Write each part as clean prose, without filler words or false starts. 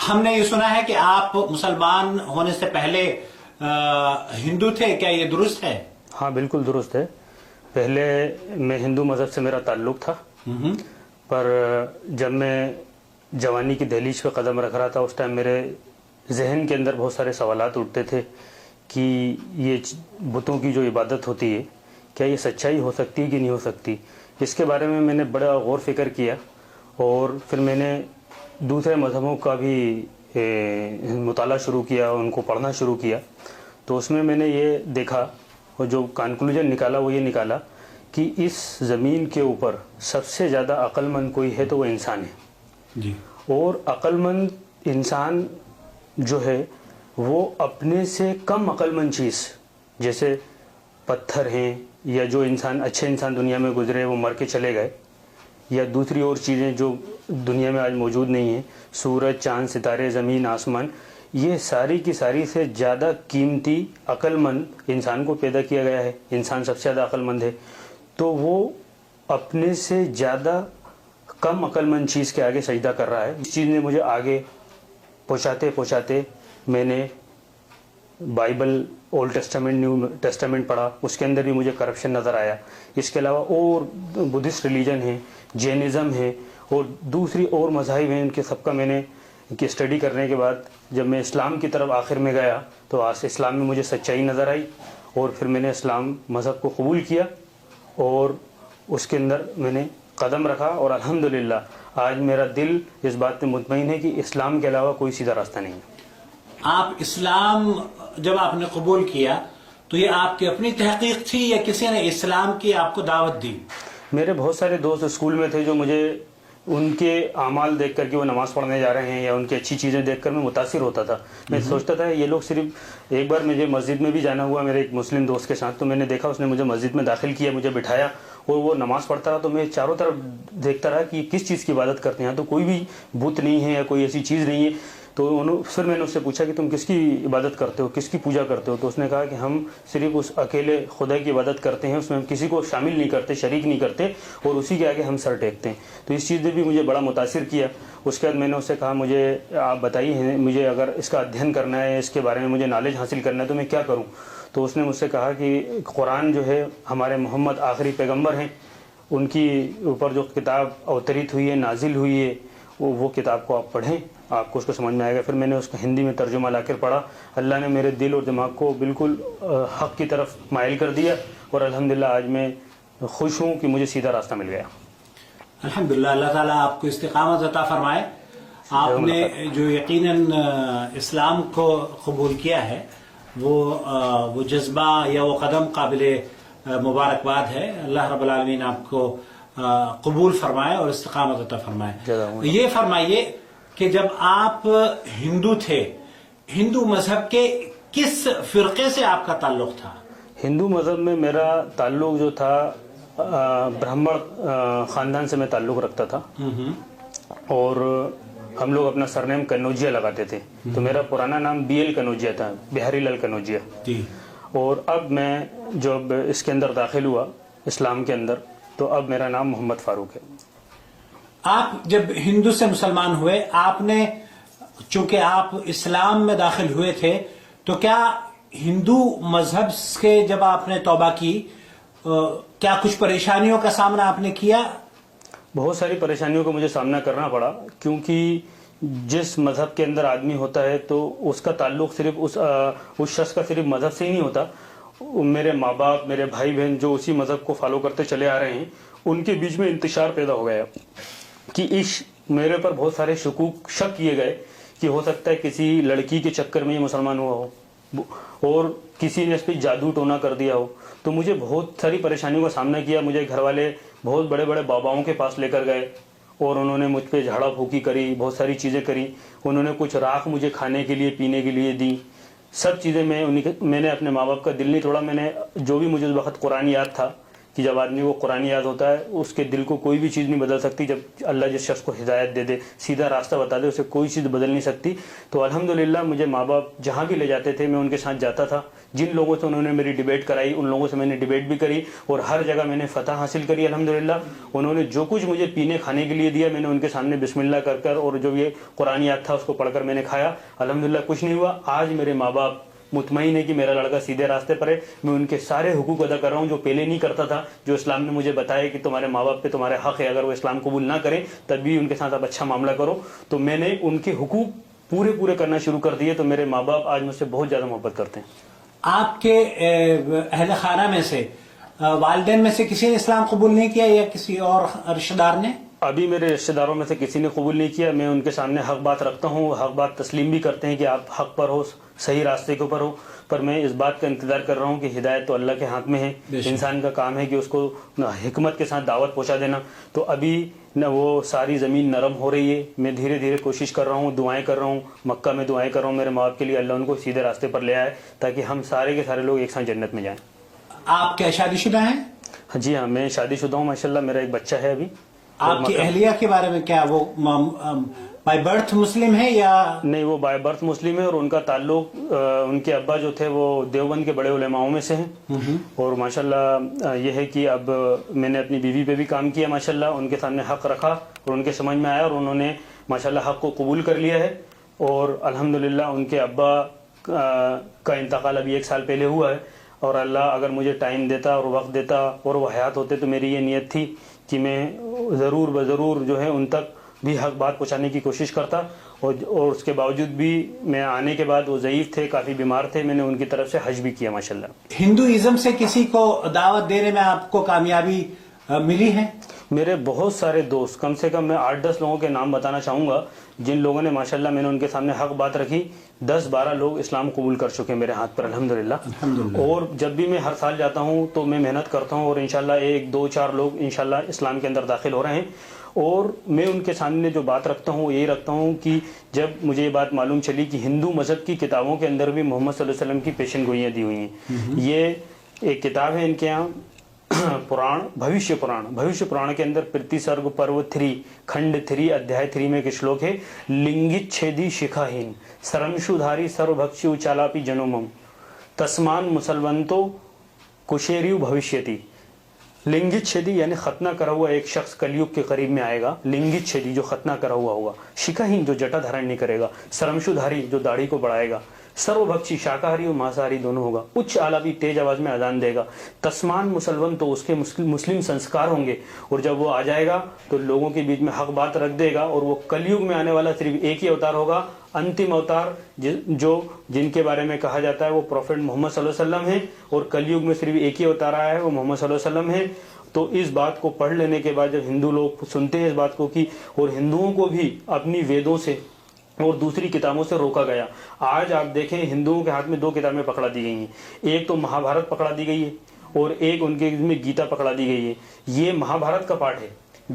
ہم نے یہ سنا ہے کہ آپ مسلمان ہونے سے پہلے ہندو تھے، کیا یہ درست ہے؟ ہاں بالکل درست ہے. پہلے میں ہندو مذہب سے میرا تعلق تھا، پر جب میں جوانی کی دہلیز پہ قدم رکھ رہا تھا اس ٹائم میرے ذہن کے اندر بہت سارے سوالات اٹھتے تھے کہ یہ بتوں کی جو عبادت ہوتی ہے کیا یہ سچائی ہو سکتی ہے کہ نہیں ہو سکتی. اس کے بارے میں نے بڑا غور فکر کیا اور پھر میں نے دوسرے مذہبوں کا بھی مطالعہ شروع کیا، ان کو پڑھنا شروع کیا. تو اس میں نے یہ دیکھا اور جو کنکلوژن نکالا وہ یہ نکالا کہ اس زمین کے اوپر سب سے زیادہ عقل مند کوئی ہے تو وہ انسان ہے جی. اور عقل مند انسان جو ہے وہ اپنے سے کم عقل مند چیز جیسے پتھر ہیں یا جو انسان اچھے انسان دنیا میں گزرے وہ مر کے چلے گئے یا دوسری اور چیزیں جو دنیا میں آج موجود نہیں ہیں، سورج، چاند، ستارے، زمین، آسمان، یہ ساری کی ساری سے زیادہ قیمتی عقل مند انسان کو پیدا کیا گیا ہے. انسان سب سے زیادہ عقل مند ہے تو وہ اپنے سے زیادہ کم عقل مند چیز کے آگے سجدہ کر رہا ہے. اس چیز نے مجھے آگے پہنچاتے میں نے Bible, old Testament, new Testament پڑھا، اس کے اندر بھی مجھے کرپشن نظر آیا. اس کے علاوہ اور بدھسٹ ریلیجن ہیں، جینزم ہے اور دوسری اور مذاہب ہیں، ان کے سب کا میں نے کی اسٹڈی کرنے کے بعد جب میں اسلام کی طرف آخر میں گیا تو اسلام میں مجھے سچائی نظر آئی اور پھر میں نے اسلام مذہب کو قبول کیا اور اس کے اندر میں نے قدم رکھا اور الحمدللہ آج میرا دل اس بات پہ مطمئن ہے کہ اسلام کے علاوہ کوئی سیدھا راستہ نہیں ہے. آپ اسلام جب آپ نے قبول کیا تو یہ آپ کی اپنی تحقیق تھی یا کسی نے اسلام کی آپ کو دعوت دی؟ میرے بہت سارے دوست اسکول میں تھے جو مجھے ان کے اعمال دیکھ کر کے وہ نماز پڑھنے جا رہے ہیں یا ان کی اچھی چیزیں دیکھ کر میں متاثر ہوتا تھا. میں سوچتا تھا یہ لوگ صرف ایک بار مجھے مسجد میں بھی جانا ہوا میرے ایک مسلم دوست کے ساتھ، تو میں نے دیکھا اس نے مجھے مسجد میں داخل کیا، مجھے بٹھایا اور وہ نماز پڑھتا رہا تو میں چاروں طرف دیکھتا رہا کہ یہ کس چیز کی عبادت کرتے ہیں. تو کوئی بھی بت نہیں ہے یا کوئی ایسی چیز نہیں ہے. تو پھر میں نے اس سے پوچھا کہ تم کس کی عبادت کرتے ہو، کس کی پوجا کرتے ہو؟ تو اس نے کہا کہ ہم صرف اس اکیلے خدا کی عبادت کرتے ہیں، اس میں ہم کسی کو شامل نہیں کرتے، شریک نہیں کرتے اور اسی کے آگے ہم سر ٹیکتے ہیں. تو اس چیز نے بھی مجھے بڑا متاثر کیا. اس کے بعد میں نے اس سے کہا مجھے آپ بتائیے مجھے اگر اس کا ادھین کرنا ہے، اس کے بارے میں مجھے نالج حاصل کرنا ہے تو میں کیا کروں؟ تو اس نے مجھ سے کہا کہ قرآن جو ہے ہمارے محمد آخری پیغمبر ہیں، ان کی اوپر جو کتاب اوترت ہوئی ہے، نازل ہوئی ہے، وہ کتاب کو آپ پڑھیں، آپ کو اس کو سمجھ میں آئے گا. پھر میں نے اس کو ہندی میں ترجمہ لا کر پڑھا. اللہ نے میرے دل اور دماغ کو بالکل حق کی طرف مائل کر دیا اور الحمدللہ آج میں خوش ہوں کہ مجھے سیدھا راستہ مل گیا. الحمدللہ، اللہ تعالیٰ آپ کو استقامت عطا فرمائے. آپ نے جو یقیناً اسلام کو قبول کیا ہے وہ جذبہ یا وہ قدم قابل مبارکباد ہے. اللہ رب العالمین آپ کو قبول فرمائے اور استقامت عطا فرمائے. یہ فرمائیے کہ جب آپ ہندو تھے، ہندو مذہب کے کس فرقے سے آپ کا تعلق تھا؟ ہندو مذہب میں میرا تعلق جو تھا برہمن خاندان سے میں تعلق رکھتا تھا اور ہم لوگ اپنا سرنیم کنوجیا لگاتے تھے. تو میرا پرانا نام BL کنوجیا تھا، بہاری لال کنوجیا. اور اب میں جب اس کے اندر داخل ہوا اسلام کے اندر تو اب میرا نام محمد فاروق ہے. آپ جب ہندو سے مسلمان ہوئے، آپ نے چونکہ آپ اسلام میں داخل ہوئے تھے تو کیا ہندو مذہب کے جب آپ نے توبہ کی کیا کچھ پریشانیوں کا سامنا آپ نے کیا؟ بہت ساری پریشانیوں کا مجھے سامنا کرنا پڑا کیونکہ جس مذہب کے اندر آدمی ہوتا ہے تو اس کا تعلق صرف اس شخص کا صرف مذہب سے ہی نہیں ہوتا. میرے ماں باپ، میرے بھائی بہن جو اسی مذہب کو فالو کرتے چلے آ رہے ہیں، ان کے بیچ میں انتشار پیدا ہو گیا کہ میرے پر بہت سارے شک کیے گئے کہ ہو سکتا ہے کسی لڑکی کے چکر میں یہ مسلمان ہوا ہو اور کسی نے اس پہ جادو ٹونا کر دیا ہو. تو مجھے بہت ساری پریشانیوں کا سامنا کیا. مجھے گھر والے بہت بڑے بڑے باباؤں کے پاس لے کر گئے اور انہوں نے مجھ پہ جھاڑا پھوکی کری، بہت ساری چیزیں کری. انہوں نے کچھ راکھ مجھے کھانے کے لیے پینے کے لیے دی. سب چیزیں میں نے اپنے ماں باپ کا دل نہیں توڑا. میں نے جو بھی مجھے اس وقت قرآن یاد تھا کہ جب آدمی کو قرآن یاد ہوتا ہے اس کے دل کو کوئی بھی چیز نہیں بدل سکتی. جب اللہ جس شخص کو ہدایت دے دے, سیدھا راستہ بتا دے, اسے کوئی چیز بدل نہیں سکتی. تو الحمدللہ مجھے ماں باپ جہاں بھی لے جاتے تھے میں ان کے ساتھ جاتا تھا. جن لوگوں سے انہوں نے میری ڈیبیٹ کرائی ان لوگوں سے میں نے ڈیبیٹ بھی کری اور ہر جگہ میں نے فتح حاصل کری الحمدللہ. انہوں نے جو کچھ مجھے پینے کھانے کے لیے دیا میں نے ان کے سامنے بسم اللہ کر کر اور جو یہ قرآن یاد تھا اس کو پڑھ کر میں نے کھایا. الحمدللہ کچھ نہیں ہوا. آج میرے ماں باپ مطمئن ہے کہ میرا لڑکا سیدھے راستے پر ہے. میں ان کے سارے حقوق ادا کر رہا ہوں جو پہلے نہیں کرتا تھا, جو اسلام نے مجھے بتایا کہ تمہارے ماں باپ پہ تمہارے حق ہے, اگر وہ اسلام قبول نہ کریں تب بھی ان کے ساتھ آپ اچھا معاملہ کرو. تو میں نے ان کے حقوق پورے کرنا شروع کر دیے. تو میرے ماں باپ آج مجھ سے بہت زیادہ محبت کرتے ہیں. آپ کے اہل خانہ میں سے والدین میں سے کسی نے اسلام قبول نہیں کیا یا کسی اور رشتہ دار نے؟ ابھی میرے رشتہ داروں میں سے کسی نے قبول نہیں کیا. میں ان کے سامنے حق بات رکھتا ہوں, حق بات تسلیم بھی کرتے ہیں کہ آپ حق پر ہو, صحیح راستے کے اوپر ہو. پر میں اس بات کا انتظار کر رہا ہوں کہ ہدایت تو اللہ کے ہاتھ میں ہے. انسان کا کام ہے کہ اس کو حکمت کے ساتھ دعوت پہنچا دینا. تو ابھی نہ وہ ساری زمین نرم ہو رہی ہے. میں دھیرے کوشش کر رہا ہوں, دعائیں کر رہا ہوں, مکہ میں دعائیں کر رہا ہوں میرے ماں باپ کے لیے, اللہ ان کو سیدھے راستے پر لے آئے تاکہ ہم سارے کے سارے لوگ ایک ساتھ جنت میں جائیں. آپ کیا شادی شدہ ہیں؟ جی ہاں, میں شادی شدہ ہوں ماشاءاللہ. میرا ایک بچہ ہے ابھی. آپ کی اہلیہ کے بارے میں کیا, وہ بائی برتھ مسلم ہے یا نہیں؟ وہ بائی برتھ مسلم ہے اور ان کا تعلق ان کے ابا جو تھے وہ دیوبند کے بڑے علماؤں میں سے ہیں. اور ماشاءاللہ یہ ہے کہ اب میں نے اپنی بیوی پہ بھی کام کیا ماشاءاللہ. ان کے سامنے حق رکھا اور ان کے سمجھ میں آیا اور انہوں نے ماشاءاللہ حق کو قبول کر لیا ہے. اور الحمدللہ ان کے ابا کا انتقال ابھی 1 سال پہلے ہوا ہے. اور اللہ اگر مجھے ٹائم دیتا اور وقت دیتا اور وہ حیات ہوتے تو میری یہ نیت تھی کہ میں ضرور جو ہے ان تک بھی حق بات پہنچانے کی کوشش کرتا. اور اس کے باوجود بھی میں آنے کے بعد وہ ضعیف تھے, کافی بیمار تھے, میں نے ان کی طرف سے حج بھی کیا ماشاءاللہ. ہندوازم سے کسی کو دعوت دینے میں آپ کو کامیابی ملی ہے؟ میرے بہت سارے دوست, کم سے کم میں 8-10 لوگوں کے نام بتانا چاہوں گا جن لوگوں نے ماشاءاللہ میں نے ان کے سامنے حق بات رکھی. 10-12 لوگ اسلام قبول کر چکے میرے ہاتھ پر الحمدللہ. اور جب بھی میں ہر سال جاتا ہوں تو میں محنت کرتا ہوں اور انشاءاللہ 1-2-4 لوگ انشاءاللہ اسلام کے اندر داخل ہو رہے ہیں. اور میں ان کے سامنے جو بات رکھتا ہوں وہ یہی رکھتا ہوں کہ جب مجھے یہ بات معلوم چلی کہ ہندو مذہب کی کتابوں کے اندر بھی محمد صلی اللہ علیہ وسلم کی پیشن گوئیاں دی ہوئی ہیں. یہ ایک کتاب ہے ان کے یہاں پران, بھوشیہ پران کے اندر پرتی سرگ پرو 3 کھنڈ 3 ادھیائے 3 میں ایک شلوک ہے, لنگت چھیدی شکھاہین سرمشودھاری سرو بھکشی اچالاپی جنومم تسمان مسلونتو کشیریو بھوشیتی. لنگت چھیدی یعنی ختنہ کرا ہوا ایک شخص کلیوگ کے قریب میں آئے گا. لنگت چھیدی جو ختنہ کرا ہوا ہوگا, شکاہین جو جٹا دھارن نہیں کرے گا, سرمشودھاری جو داڑھی کو بڑھائے گا, سرو بھکشی شاکاہاری اور مانساہاری دونوں ہوگا, اچ آلاپی تیز آواز میں اذان دے گا, تسمان مسلون تو اس کے مسلم سنسکار ہوں گے. اور جب وہ آ جائے گا تو لوگوں کے بیچ میں حق بات رکھ دے گا. اور وہ کلیوگ میں آنے والا صرف ایک ہی اوتار ہوگا, انتم اوتار, جو جن کے بارے میں کہا جاتا ہے وہ پروفیٹ محمد صلی اللہ علیہ وسلم ہیں. اور کلیوگ میں صرف ایک ہی اوتار آیا ہے, وہ محمد صلی اللہ علیہ وسلم ہے. تو اس بات کو پڑھ لینے کے بعد جب ہندو لوگ سنتے ہیں اس بات کو کہ, اور ہندوؤں کو بھی اپنی ویدوں سے اور دوسری کتابوں سے روکا گیا. آج آپ دیکھیں ہندوؤں کے ہاتھ میں 2 کتابیں پکڑا دی گئی ہیں. ایک تو مہابھارت پکڑا دی گئی ہے اور ایک ان کے میں گیتا پکڑا دی گئی ہے. یہ مہابھارت کا پارٹ ہے.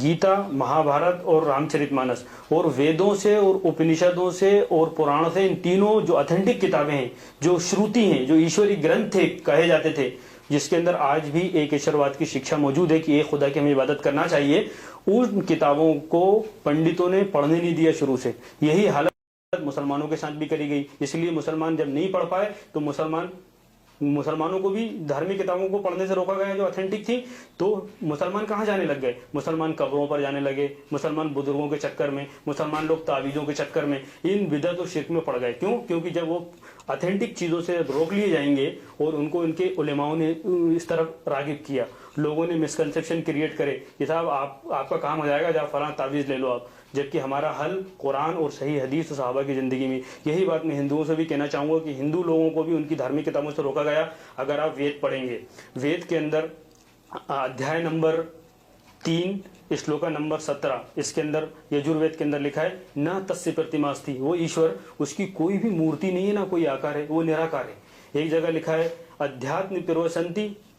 گیتا, مہابھارت اور رام چرت مانس, اور ویدوں سے اور اپنشدوں سے اور پران سے, ان تینوں جو اتھینٹک کتابیں ہیں, جو شروتی ہیں, جو ایشوری گرنتھ تھے کہے جاتے تھے, جس کے اندر آج بھی ایک ایشورواد کی شکشا موجود ہے کہ ایک خدا کی ہمیں عبادت کرنا چاہیے, ان کتابوں کو پنڈتوں نے پڑھنے نہیں دیا شروع سے. یہی حالت مسلمانوں کے ساتھ بھی کری گئی. اس لیے مسلمان جب نہیں پڑھ پائے تو مسلمانوں کو بھی دھارمک کتابوں کو پڑھنے سے روکا گیا جو اتھینٹک تھی. تو مسلمان کہاں جانے لگ گئے؟ مسلمان قبروں پر جانے لگے, مسلمان بزرگوں کے چکر میں, مسلمان لوگ تعویذوں کے چکر میں, ان بدعت و شرک میں پڑ گئے. کیوں؟ کیونکہ جب وہ اتھینٹک چیزوں سے روک لیے جائیں گے اور ان کو ان کے علماؤں نے اس طرف راغب کیا, لوگوں نے مسکنسیپشن کریٹ کرے کہ صاحب آپ کا کام ہو جائے گا, جب فلاں تعویذ لے لو آپ, جبکہ ہمارا حل قرآن اور صحیح حدیث و صحابہ کی زندگی میں. یہی بات میں ہندوؤں سے بھی کہنا چاہوں گا کہ ہندو لوگوں کو بھی ان کی دھارمک کتابوں سے روکا گیا. اگر آپ وید پڑھیں گے, وید کے اندر ادھیائے نمبر 3 شلوکا نمبر 17, اس کے اندر یجوروید کے اندر لکھا ہے نہ تسیہ پرتماستی, وہ ایشور, اس کی کوئی بھی مورتی نہیں ہے, نہ کوئی آکار ہے, وہ نراکار ہے. ایک جگہ لکھا ہے ادھیاتم پروسنتی